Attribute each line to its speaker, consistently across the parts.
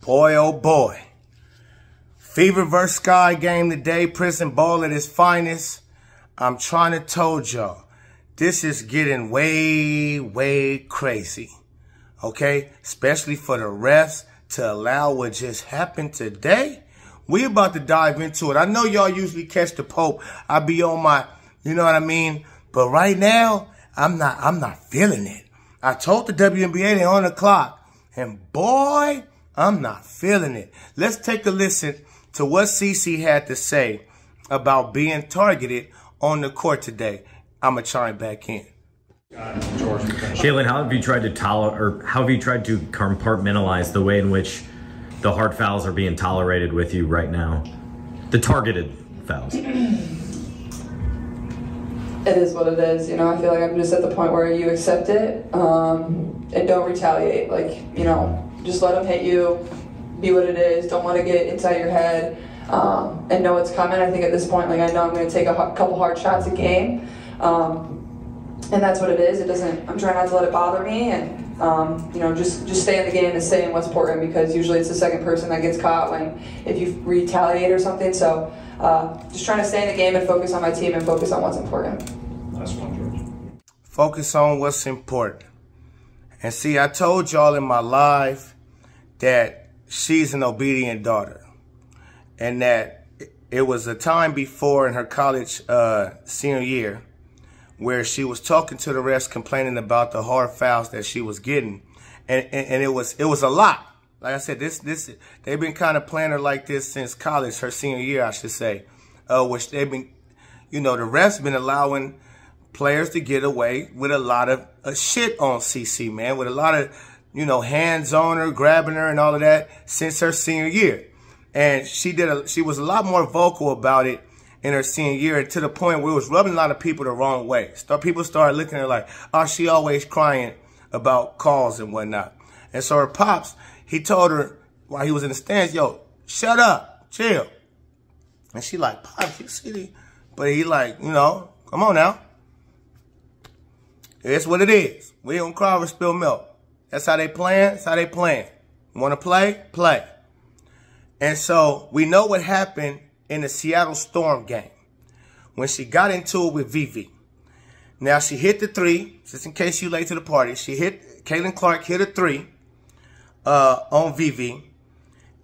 Speaker 1: Boy, oh boy. Fever vs. Sky game today. Prison ball at its finest. I'm trying to told y'all, this is getting way, way crazy. Okay? Especially for the refs to allow what just happened today. We about to dive into it. I know y'all usually catch the Pope. I be on my, you know what I mean? But right now, I'm not feeling it. I told the WNBA they're on the clock. And boy, I'm not feeling it. Let's take a listen to what CC had to say about being targeted on the court today. I'm going to chime back in.
Speaker 2: Shaylin, how have you tried to compartmentalize the way in which the hard fouls are being tolerated with you right now? The targeted fouls.
Speaker 3: It is what it is, you know. I feel like I'm just at the point where you accept it and don't retaliate. Like, you know, just let them hit you, be what it is. Don't want to get inside your head and know it's coming. I think at this point, like, I know I'm going to take a couple hard shots a game, and that's what it is. It doesn't. I'm trying not to let it bother me, and you know, just stay in the game and stay in what's important, because usually it's the second person that gets caught if you retaliate or something. So just trying to stay in the game and focus on my team and focus on what's important.
Speaker 4: Last one, George.
Speaker 1: Focus on what's important. And see, I told y'all in my live that she's an obedient daughter, and that it was a time before in her college senior year where she was talking to the refs, complaining about the hard fouls that she was getting, and it was a lot. Like I said, they've been kind of playing her like this since college, her senior year, I should say, which they've been, you know, the refs been allowing players to get away with a lot of shit on CC, man, with a lot of, you know, hands on her, grabbing her and all of that since her senior year. And she was a lot more vocal about it in her senior year, to the point where it was rubbing a lot of people the wrong way. People started looking at her like, oh, she always crying about calls and whatnot. And so her pops, he told her while he was in the stands, yo, shut up, chill. And she like, Pops, you see the, but he like, you know, come on now. It's what it is. We don't cry over spilled milk. That's how they playing. That's how they playing. You want to play? Play. And so we know what happened in the Seattle Storm game when she got into it with VV. Now, she hit the three, just in case you late to the party. Caitlin Clark hit a three on VV.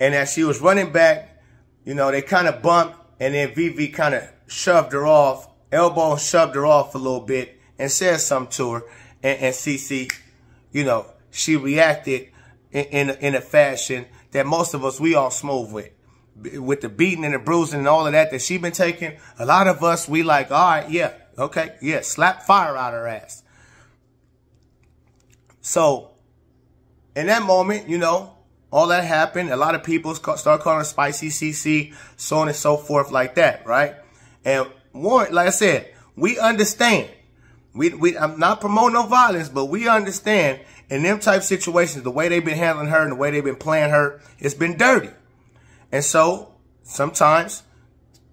Speaker 1: And as she was running back, you know, they kind of bumped, and then VV kind of shoved her off, elbow shoved her off a little bit and said something to her. And CC, you know, she reacted in a fashion that most of us, we all smooth with. With the beating and the bruising and all of that she been taking, a lot of us, we like, all right, yeah, okay, yeah, slap fire out her ass. So, in that moment, you know, all that happened. A lot of people start calling her Spicy CC, so on and so forth like that, right? And Warren, like I said, we understand. I'm not promoting no violence, but we understand in them type situations, the way they've been handling her and the way they've been playing her, it's been dirty. And so sometimes,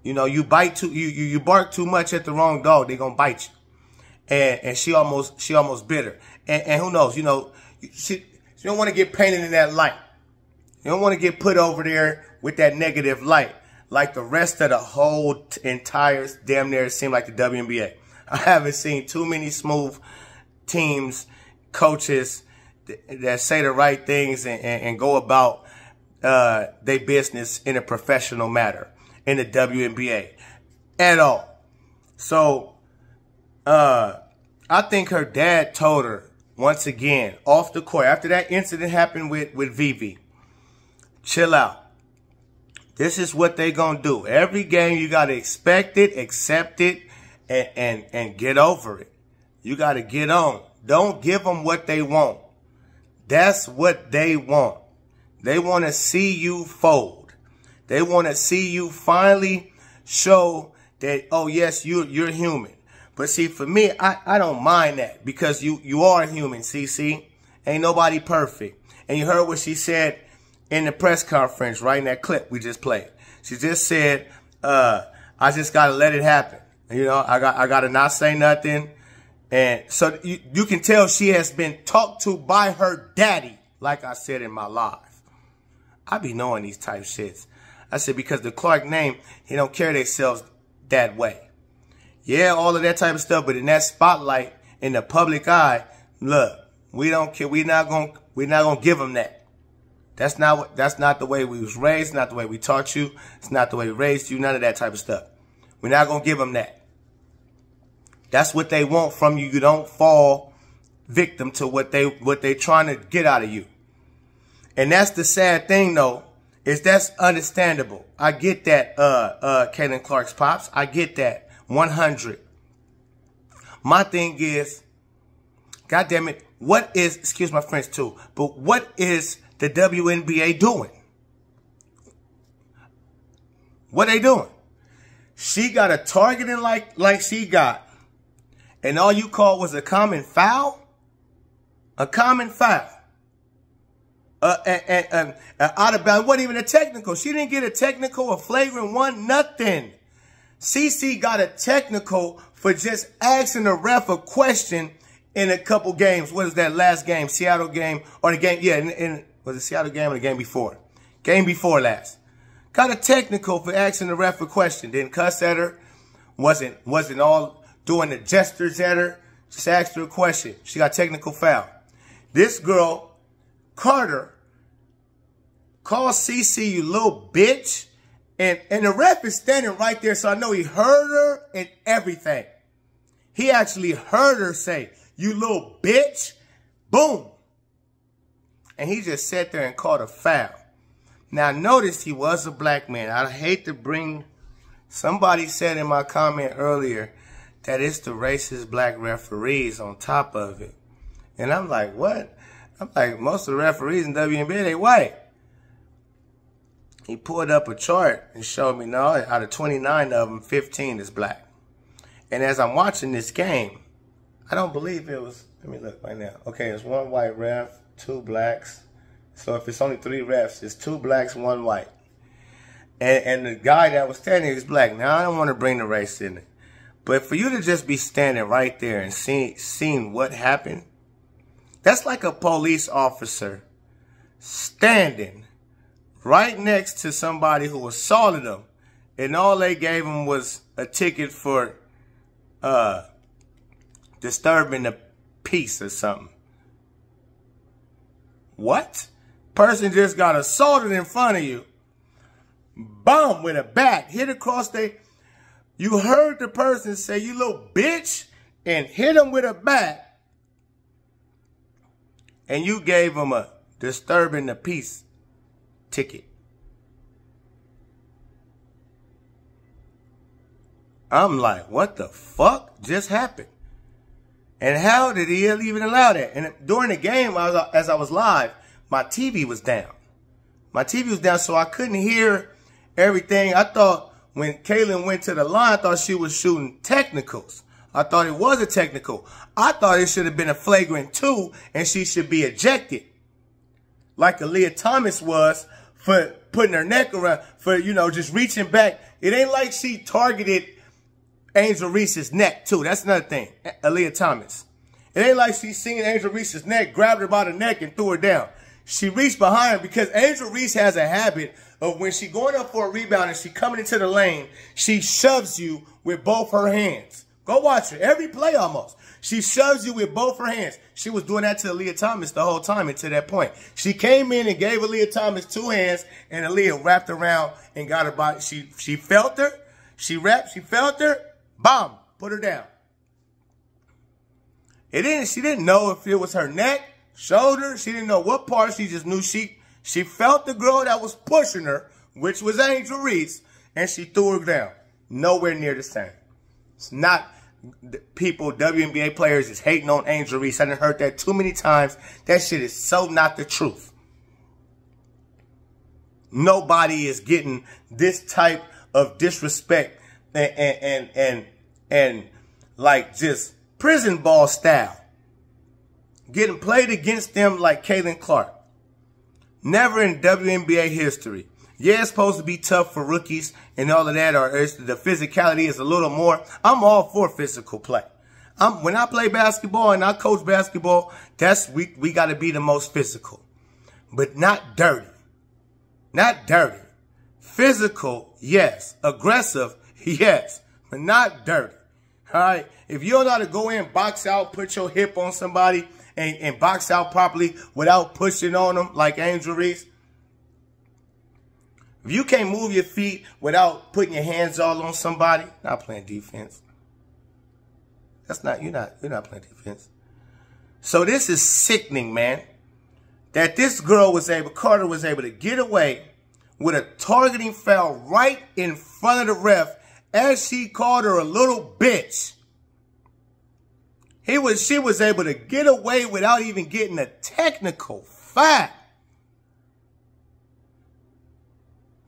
Speaker 1: you know, you bark too much at the wrong dog, they're gonna bite you. And she almost bit her. And who knows, you know, she don't want to get painted in that light. You don't want to get put over there with that negative light, like the rest of the whole entire, damn near, it seemed like the WNBA. I haven't seen too many smooth teams, coaches that say the right things and go about their business in a professional manner in the WNBA at all. So I think her dad told her once again off the court after that incident happened with VV, chill out. This is what they gonna do. Every game you gotta expect it, accept it, and get over it. You gotta get on. Don't give them what they want. That's what they want. They want to see you fold. They want to see you finally show that, oh, yes, you're human. But see, for me, I don't mind that, because you are human, CC. Ain't nobody perfect. And you heard what she said in the press conference, right, in that clip we just played. She just said, I just got to let it happen. You know, I got to not say nothing. And so you can tell she has been talked to by her daddy, like I said in my live. I be knowing these type shits. I said, because the Clark name, he don't carry themselves that way. Yeah, all of that type of stuff, but in that spotlight, in the public eye, look, we don't care. We're not gonna give them that. That's not the way we was raised. Not the way we taught you. It's not the way we raised you. None of that type of stuff. We're not gonna give them that. That's what they want from you. You don't fall victim to what they trying to get out of you. And that's the sad thing, though, is that's understandable. I get that, Caitlin Clark's pops. I get that. 100. My thing is, God damn it, what is, excuse my French too, but what is the WNBA doing? What they doing? She got a targeting like she got, and all you called was a common foul? A common foul. And out of bounds, wasn't even a technical. She didn't get a technical, a flagrant one, nothing. CC got a technical for just asking the ref a question in a couple games. What is that last game? Seattle game, or the game, yeah, was it Seattle game or the game before? Game before last. Got a technical for asking the ref a question. Didn't cuss at her. Wasn't all doing the gestures at her. Just asked her a question. She got technical foul. This girl, Carter, called CC, you little bitch. And the ref is standing right there, so I know he heard her and everything. He actually heard her say, you little bitch. Boom. And he just sat there and called a foul. Now, notice he was a black man. I hate to bring... Somebody said in my comment earlier that it's the racist black referees on top of it. And I'm like, what? I'm like, most of the referees in WNBA, they white. He pulled up a chart and showed me, no, out of 29 of them, 15 is black. And as I'm watching this game, I don't believe it was, let me look right now. Okay, it's one white ref, 2 blacks. So if it's only 3 refs, it's 2 blacks, 1 white. And the guy that was standing is black. Now, I don't want to bring the race in it. But for you to just be standing right there and seeing what happened, that's like a police officer standing right next to somebody who assaulted them, and all they gave him was a ticket for disturbing the peace or something. What? Person just got assaulted in front of you. Boom, with a bat, hit across the... You heard the person say, you little bitch, and hit him with a bat. And you gave him a disturbing the peace ticket. I'm like, what the fuck just happened? And how did he even allow that? And during the game, as I was live, my TV was down. My TV was down, so I couldn't hear everything. I thought when Kaylin went to the line, I thought she was shooting technicals. I thought it was a technical. I thought it should have been a flagrant 2, and she should be ejected. Like Aaliyah Thomas was for putting her neck around, for, you know, just reaching back. It ain't like she targeted Angel Reese's neck, too. That's another thing, Aaliyah Thomas. It ain't like she seen Angel Reese's neck, grabbed her by the neck, and threw her down. She reached behind her because Angel Reese has a habit of when she going up for a rebound and she coming into the lane, she shoves you with both her hands. Go watch her. Every play almost. She shoves you with both her hands. She was doing that to Aaliyah Thomas the whole time until that point. She came in and gave Aaliyah Thomas 2 hands, and Aaliyah wrapped around and got her body. She felt her. She wrapped. She felt her. Bomb. Put her down. She didn't know if it was her neck, shoulder. She didn't know what part. She just knew she felt the girl that was pushing her, which was Angel Reese, and she threw her down. Nowhere near the same. It's not people, WNBA players is hating on Angel Reese. I done heard that too many times. That shit is so not the truth. Nobody is getting this type of disrespect and like just prison ball style. Getting played against them like Caitlin Clark. Never in WNBA history. Yeah, it's supposed to be tough for rookies and all of that, or the physicality is a little more. I'm all for physical play. When I play basketball and I coach basketball, we got to be the most physical. But not dirty. Not dirty. Physical, yes. Aggressive, yes. But not dirty. All right? If you don't know how to go in, box out, put your hip on somebody, and box out properly without pushing on them like Angel Reese. If you can't move your feet without putting your hands all on somebody, not playing defense. You're not playing defense. So this is sickening, man. That this girl Carter was able to get away with a targeting foul right in front of the ref as she called her a little bitch. She was able to get away without even getting a technical foul.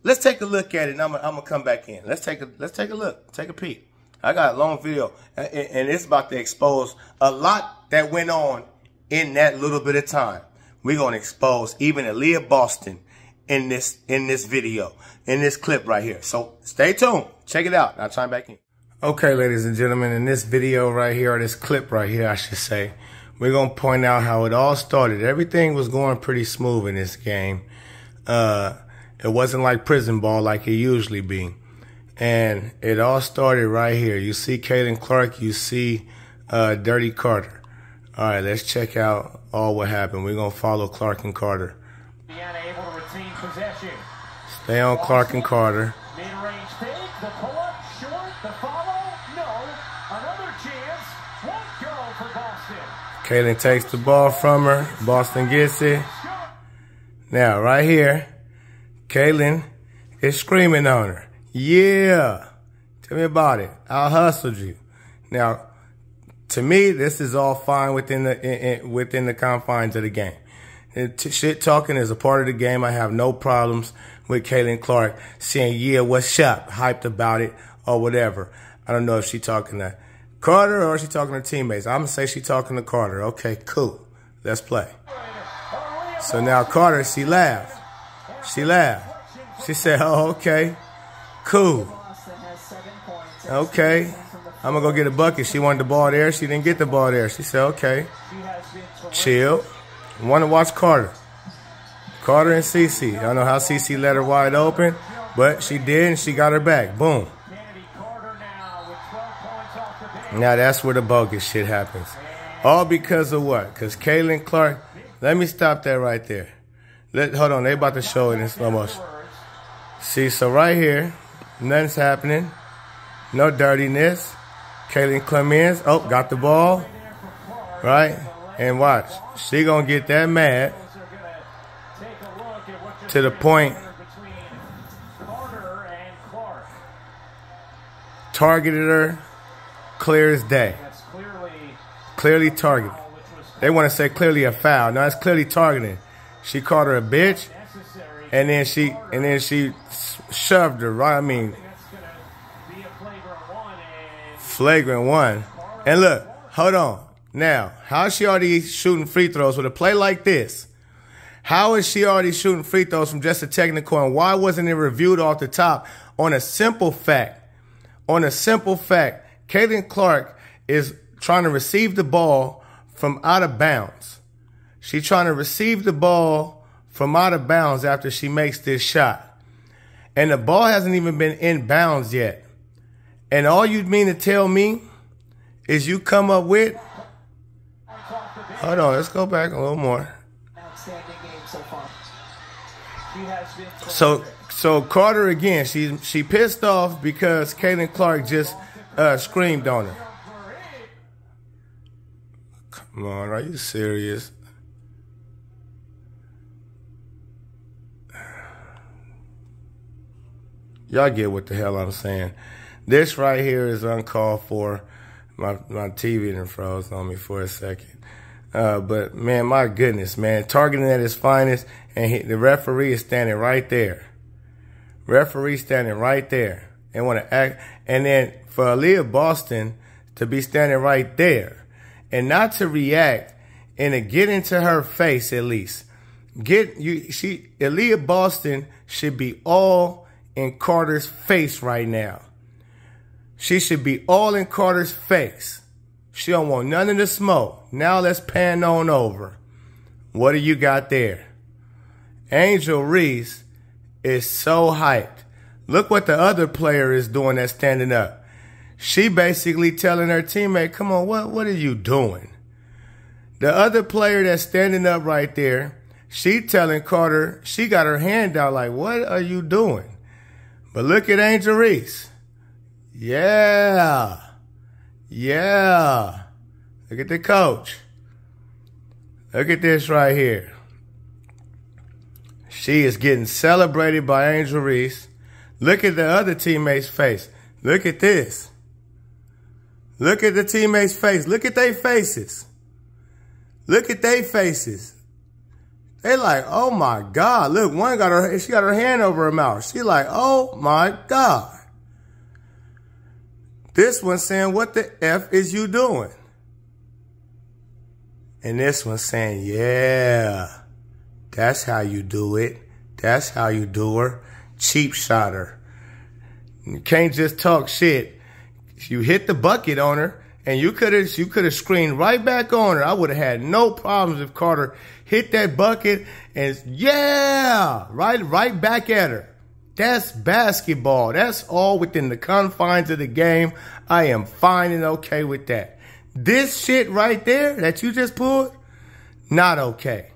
Speaker 1: Let's take a look at it, and I'm gonna come back in. Let's take a look. Take a peek. I got a long video, and it's about to expose a lot that went on in that little bit of time. We're gonna expose even Aaliyah Boston in this video, in this clip right here. So stay tuned. Check it out. I'll chime back in. Okay, ladies and gentlemen, in this video right here, or this clip right here, I should say, we're going to point out how it all started. Everything was going pretty smooth in this game. It wasn't like prison ball like it usually be. And it all started right here. You see Caitlin Clark, you see Dirty Carter. All right, let's check out all what happened. We're going to follow Clark and Carter.
Speaker 4: Indiana able to retain possession.
Speaker 1: Stay on Clark and Carter.
Speaker 4: Mid-range take, the pull-up, short, the follow, no. Another chance, won't go for Boston.
Speaker 1: Caitlin takes the ball from her. Boston gets it. Now, right here, Caitlin is screaming on her. Yeah. Tell me about it. I hustled you. Now, to me, this is all fine within the confines of the game. Shit talking is a part of the game. I have no problems with Caitlin Clark saying, yeah, what's up, hyped about it, or whatever. I don't know if she talking to Carter or she talking to teammates. I'm going to say she talking to Carter. Okay, cool. Let's play. So now Carter, she laughed. She laughed. She said, oh, okay, cool. Okay, I'm going to go get a bucket. She wanted the ball there. She didn't get the ball there. She said, okay, chill. Want to watch Carter. Carter and Cece. I don't know how Cece let her wide open, but she did, and she got her back. Boom. Now that's where the bogus shit happens. All because of what? Because Caitlin Clark. Let me stop that right there. Hold on. They about to show it in slow motion. See, so right here, nothing's happening. No dirtiness. Caitlin Clemens. Oh, got the ball. Right? And watch, she gonna get that mad to the point targeted her clear as day. Clearly targeted. They want to say clearly a foul. No, it's clearly targeting. She called her a bitch, and then she shoved her right. I mean, flagrant one. And look, hold on. Now, how is she already shooting free throws with a play like this? How is she already shooting free throws from just a technical, and why wasn't it reviewed off the top on a simple fact? On a simple fact, Caitlin Clark is trying to receive the ball from out of bounds. She's trying to receive the ball from out of bounds after she makes this shot. And the ball hasn't even been in bounds yet. And all you mean to tell me is you come up with... Hold on, let's go back a little more.
Speaker 4: Outstanding game so far.
Speaker 1: So Carter again, she pissed off because Caitlin Clark just screamed on her. Come on, are you serious? Y'all get what the hell I'm saying. This right here is uncalled for. My TV done froze on me for a second. But, man, my goodness, man. Targeting at his finest, and the referee is standing right there. Referee standing right there. And want to act. And then for Aaliyah Boston to be standing right there and not to react and to get into her face at least. Aaliyah Boston should be all in Carter's face right now. She should be all in Carter's face. She don't want none of the smoke. Now let's pan on over. What do you got there? Angel Reese is so hyped. Look what the other player is doing that's standing up. She basically telling her teammate, come on, what are you doing? The other player that's standing up right there, she telling Carter, she got her hand out like, what are you doing? But look at Angel Reese. Yeah. Yeah. Look at the coach. Look at this right here. She is getting celebrated by Angel Reese. Look at the other teammate's face. Look at this. Look at the teammate's face. Look at their faces. Look at their faces. They like, oh my God. Look, one she got her hand over her mouth. She like, oh my God. This one saying, what the F is you doing? And this one saying, yeah, that's how you do it. That's how you do her. Cheap shot her. You can't just talk shit. You hit the bucket on her, and you could have screened right back on her. I would have had no problems if Carter hit that bucket and yeah, right back at her. That's basketball. That's all within the confines of the game. I am fine and okay with that. This shit right there that you just pulled, not okay.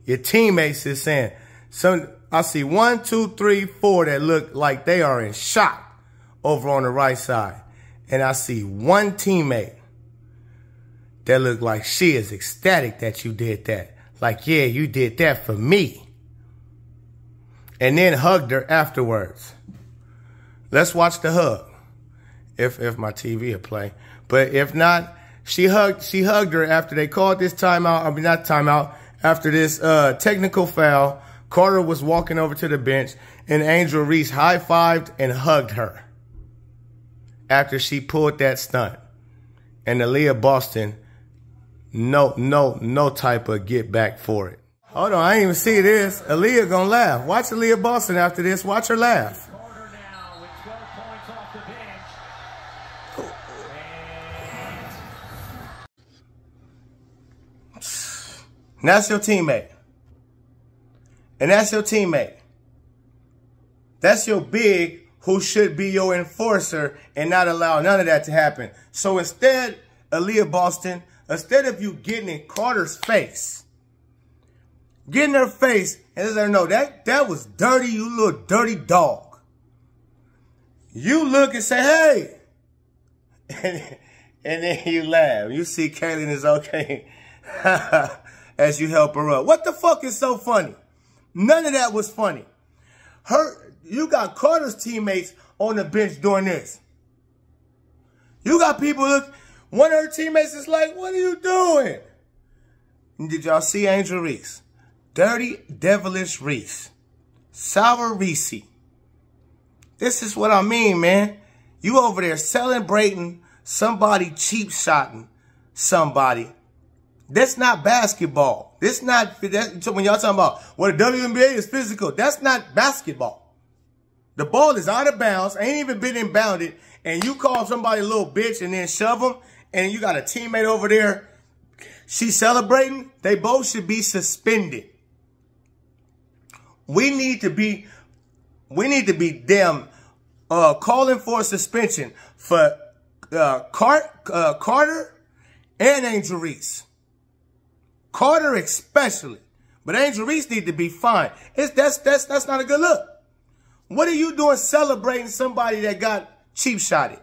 Speaker 1: Your teammates is saying, I see 1, 2, 3, 4 that look like they are in shock over on the right side. And I see one teammate that look like she is ecstatic that you did that. Like, yeah, you did that for me. And then hugged her afterwards. Let's watch the hug. If my TV will play. But if not, she hugged her after they called this timeout. I mean, not timeout. After this technical foul, Carter was walking over to the bench, and Angel Reese high-fived and hugged her after she pulled that stunt. And Aaliyah Boston, no type of get back for it. Hold on, I didn't even see this. Aaliyah gonna laugh. Watch Aaliyah Boston after this. Watch her laugh.
Speaker 4: Carter now with 12 points off the bench.
Speaker 1: And that's your teammate. And that's your teammate. That's your big who should be your enforcer and not allow none of that to happen. So instead, Aaliyah Boston, instead of you getting in Carter's face, get in her face and let her know that was dirty, you little dirty dog. You look and say, hey. And then you laugh. You see Kaylin is okay as you help her up. What the fuck is so funny? None of that was funny. You got Carter's teammates on the bench doing this. You got people, look, one of her teammates is like, what are you doing? And did y'all see Angel Reese? Dirty, devilish Reese. Sour Reese. This is what I mean, man. You over there celebrating somebody cheap shotting somebody. That's not basketball. This not, so when y'all talking about, well, the Wnba is physical, that's not basketball. The ball is out of bounds, ain't even been inbounded, and you call somebody a little bitch and then shove them, and you got a teammate over there, she's celebrating, they both should be suspended. We need to be them calling for a suspension for Carter and Angel Reese. Carter especially. But Angel Reese need to be fined. That's not a good look. What are you doing celebrating somebody that got cheap shotted?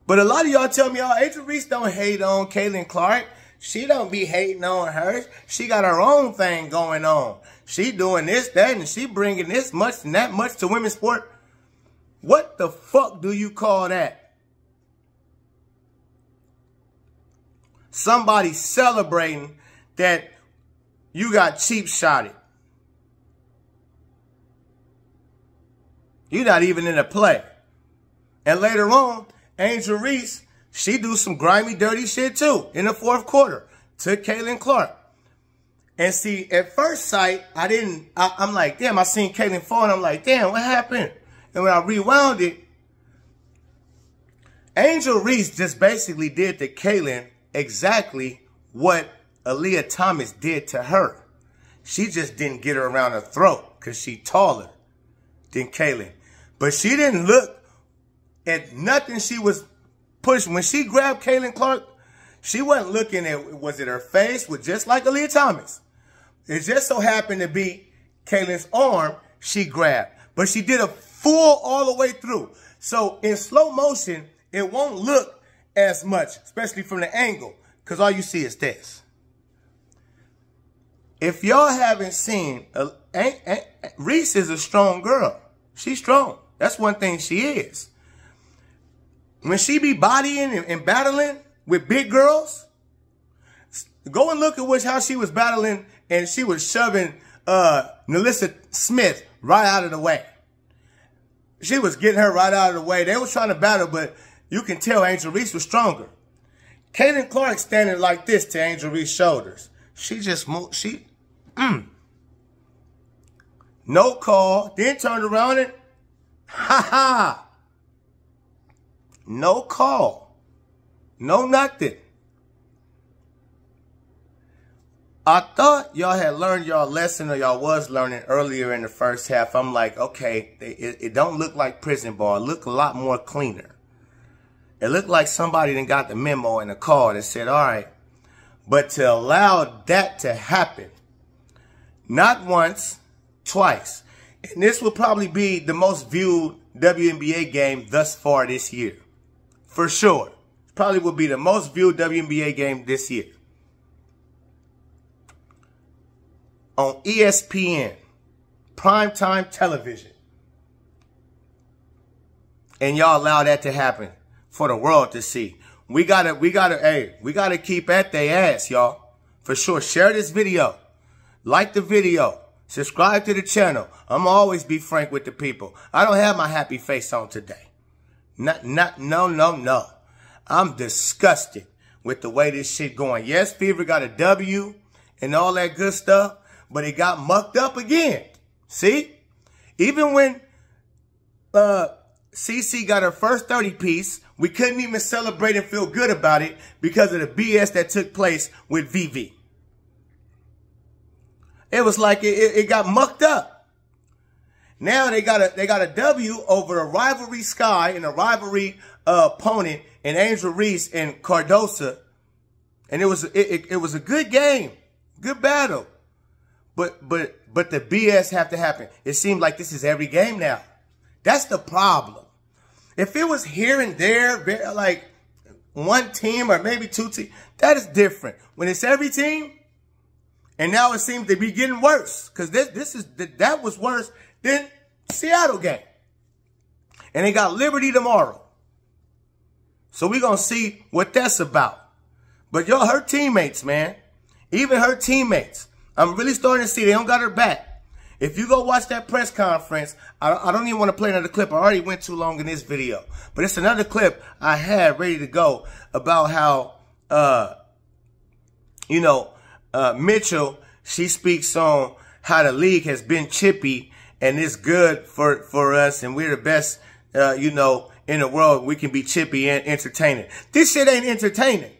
Speaker 1: But a lot of y'all tell me, oh, Angel Reese don't hate on Caitlin Clark. She don't be hating on her. She got her own thing going on. She doing this, that, and she bringing this much and that much to women's sport. What the fuck do you call that? Somebody celebrating that you got cheap shotted. You're not even in the play. And later on, Angel Reese, she do some grimy, dirty shit too in the fourth quarter to Caitlin Clark. And see, at first sight, I'm like, damn, I seen Caitlin fall and I'm like, damn, what happened? And when I rewound it, Angel Reese just basically did to Caitlin exactly what Aaliyah Thomas did to her. She just didn't get her around her throat because she taller than Kaylin. But she didn't look at nothing she was pushing. When she grabbed Kaylin Clark, she wasn't looking at, was it her face? Was just like Aaliyah Thomas. It just so happened to be Kaylin's arm she grabbed. But she did a full all the way through. So in slow motion, it won't look as much, especially from the angle, because all you see is this. If y'all haven't seen, Reese is a strong girl. She's strong. That's one thing she is. When she be bodying and battling with big girls, go and look at how she was battling and she was shoving Nalissa Smith right out of the way. She was getting her right out of the way. They was trying to battle, but you can tell Angel Reese was stronger. Kaylin Clark standing like this to Angel Reese's shoulders. She just moved. No call. Then turned around and ha. No call. No nothing. I thought y'all had learned y'all lesson, or y'all was learning earlier in the first half. I'm like, okay, it don't look like prison ball. It look a lot more cleaner. It looked like somebody done got the memo in the call that said, all right. But to allow that to happen, not once, twice. And this will probably be the most viewed WNBA game thus far this year. For sure. Probably will be the most viewed WNBA game this year. On ESPN, primetime television. And y'all allow that to happen for the world to see. We gotta keep at their ass, y'all. For sure. Share this video. Like the video. Subscribe to the channel. I'm always be frank with the people. I don't have my happy face on today. No. I'm disgusted with the way this shit going. Yes, Fever got a W and all that good stuff, but it got mucked up again. See? Even when CC got her first 30 piece, we couldn't even celebrate and feel good about it because of the BS that took place with VV. It was like it got mucked up. Now they got a W over a rivalry Sky and a rivalry opponent in Angel Reese and Cardosa, and it was a good game, good battle, but the BS have to happen. It seems like this is every game now. That's the problem. If it was here and there, like one team or maybe two teams, that is different. When it's every team, and now it seems to be getting worse because that was worse than Seattle game, and they got Liberty tomorrow. So we're gonna see what that's about. But y'all, her teammates, man, even her teammates, I'm really starting to see they don't got her back. If you go watch that press conference, I don't even want to play another clip. I already went too long in this video. But it's another clip I had ready to go about how, Mitchell, she speaks on how the league has been chippy and it's good for us and we're the best, in the world. We can be chippy and entertaining. This shit ain't entertaining.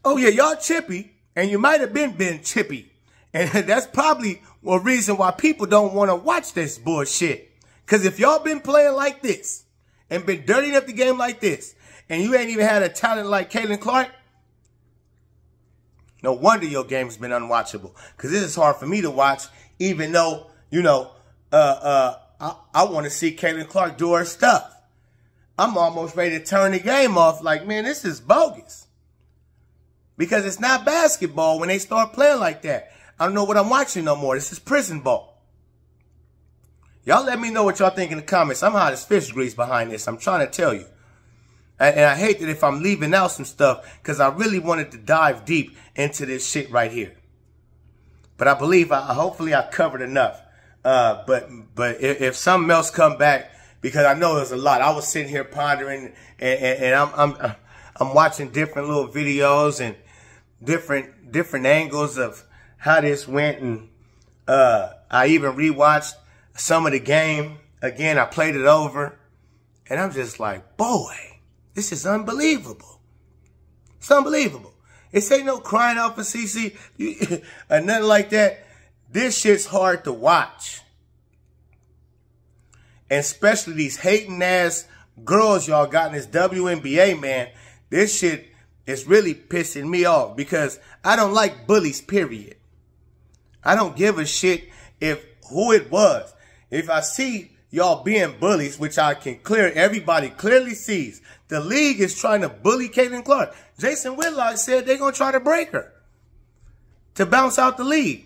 Speaker 1: Oh, yeah, y'all chippy and you might have been chippy. And that's probably a reason why people don't want to watch this bullshit. Because if y'all been playing like this and been dirtying up the game like this and you ain't even had a talent like Kaylin Clark, no wonder your game's been unwatchable. Because this is hard for me to watch, even though, I want to see Kaylin Clark do her stuff. I'm almost ready to turn the game off like, man, this is bogus. Because it's not basketball when they start playing like that. I don't know what I'm watching no more. This is prison ball. Y'all let me know what y'all think in the comments. I'm hot as fish grease behind this. I'm trying to tell you. And I hate that if I'm leaving out some stuff because I really wanted to dive deep into this shit right here. But I believe, hopefully I covered enough. But if something else come back, because I know there's a lot. I was sitting here pondering and I'm watching different little videos and different angles of how this went, and I even rewatched some of the game. Again, I played it over, and I'm just like, boy, this is unbelievable. It's unbelievable. It ain't no crying out for CC or nothing like that. This shit's hard to watch. And especially these hating ass girls y'all got in this WNBA, man. This shit is really pissing me off because I don't like bullies, period. I don't give a shit if who it was. If I see y'all being bullies, which I can everybody clearly sees, the league is trying to bully Caitlin Clark. Jason Whitlock said they're going to try to break her to bounce out the league.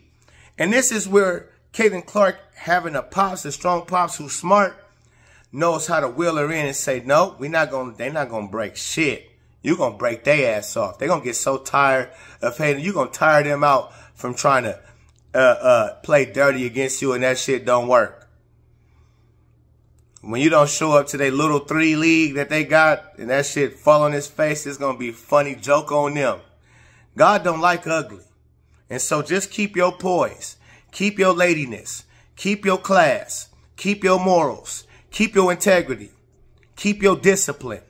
Speaker 1: And this is where Caitlin Clark, having a strong pops who's smart, knows how to wheel her in and say, no, they're not going to break shit. You're going to break their ass off. They're going to get so tired of hating. You're going to tire them out from trying to play dirty against you, and that shit don't work. When you don't show up to their little 3 league that they got and that shit fall on his face, it's going to be a funny joke on them. God don't like ugly. And so just keep your poise. Keep your ladiness. Keep your class. Keep your morals. Keep your integrity. Keep your discipline.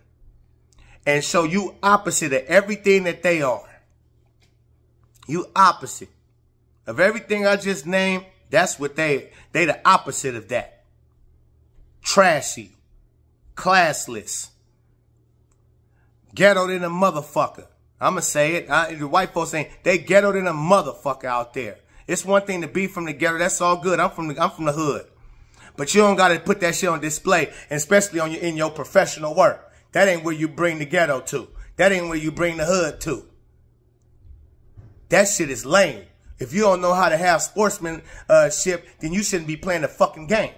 Speaker 1: And show you opposite of everything that they are. You opposite of everything I just named. That's what they the opposite of that. Trashy. Classless. Ghetto than a motherfucker. I'ma say it. The white folks saying they ghetto than a motherfucker out there. It's one thing to be from the ghetto. That's all good. I'm from the hood. But you don't gotta put that shit on display, and especially in your professional work. That ain't where you bring the ghetto to. That ain't where you bring the hood to. That shit is lame. If you don't know how to have sportsmanship, then you shouldn't be playing the fucking game.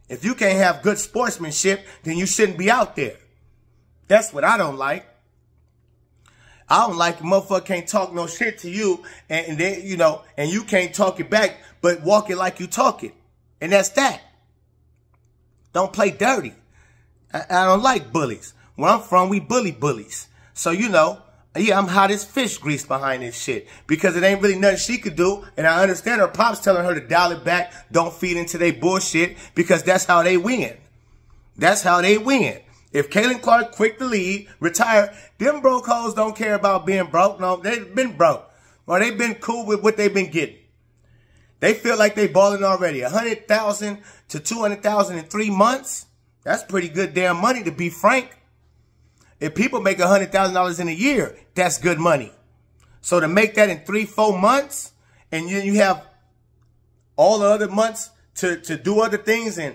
Speaker 1: If you can't have good sportsmanship, then you shouldn't be out there. That's what I don't like. I don't like a motherfucker can't talk no shit to you, and then, you know, and you can't talk it back, but walk it like you talk it. And that's that. Don't play dirty. I don't like bullies. Where I'm from, we bully bullies. So, you know, yeah, I'm hot as fish grease behind this shit. Because it ain't really nothing she could do. And I understand her pops telling her to dial it back. Don't feed into their bullshit. Because that's how they win. That's how they win. If Caitlin Clark quit the league, retire, them broke hoes don't care about being broke. No, they've been broke. Or they've been cool with what they've been getting. They feel like they balling already. $100,000 to $200,000 in 3 months. That's pretty good damn money, to be frank. If people make $100,000 in a year, that's good money. So to make that in 3-4 months, and you have all the other months to do other things and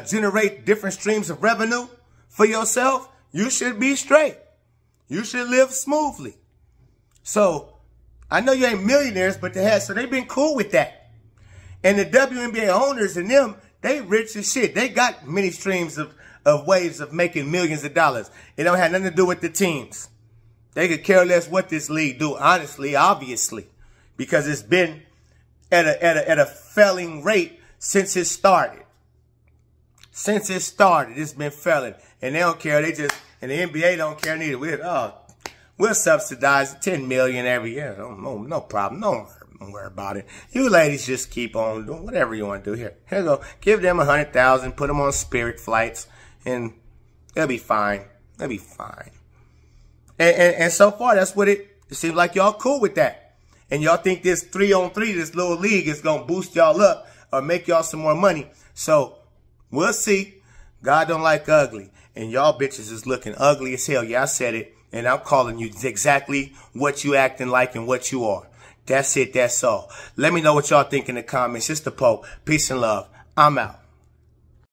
Speaker 1: generate different streams of revenue for yourself, you should be straight. You should live smoothly. So I know you ain't millionaires, but so they've been cool with that. And the WNBA owners and them, they rich as shit. They got many streams of ways of making millions of dollars. It don't have nothing to do with the teams. They could care less what this league do, honestly, obviously. Because it's been at a failing rate since it started. Since it started, it's been failing. And they don't care. And the NBA don't care neither. We'll subsidize $10 million every year. No problem. Don't worry about it. You ladies just keep on doing whatever you want to do. Here you go. Give them $100,000. Put them on Spirit flights, and they'll be fine. They'll be fine. And so far, that's what it seems like. Y'all cool with that, and y'all think this 3-on-3, this little league, is gonna boost y'all up or make y'all some more money. So we'll see. God don't like ugly, and y'all bitches is looking ugly as hell. Yeah, I said it, and I'm calling you exactly what you acting like and what you are. That's it. That's all. Let me know what y'all think in the comments. It's the Pope. Peace and love. I'm out.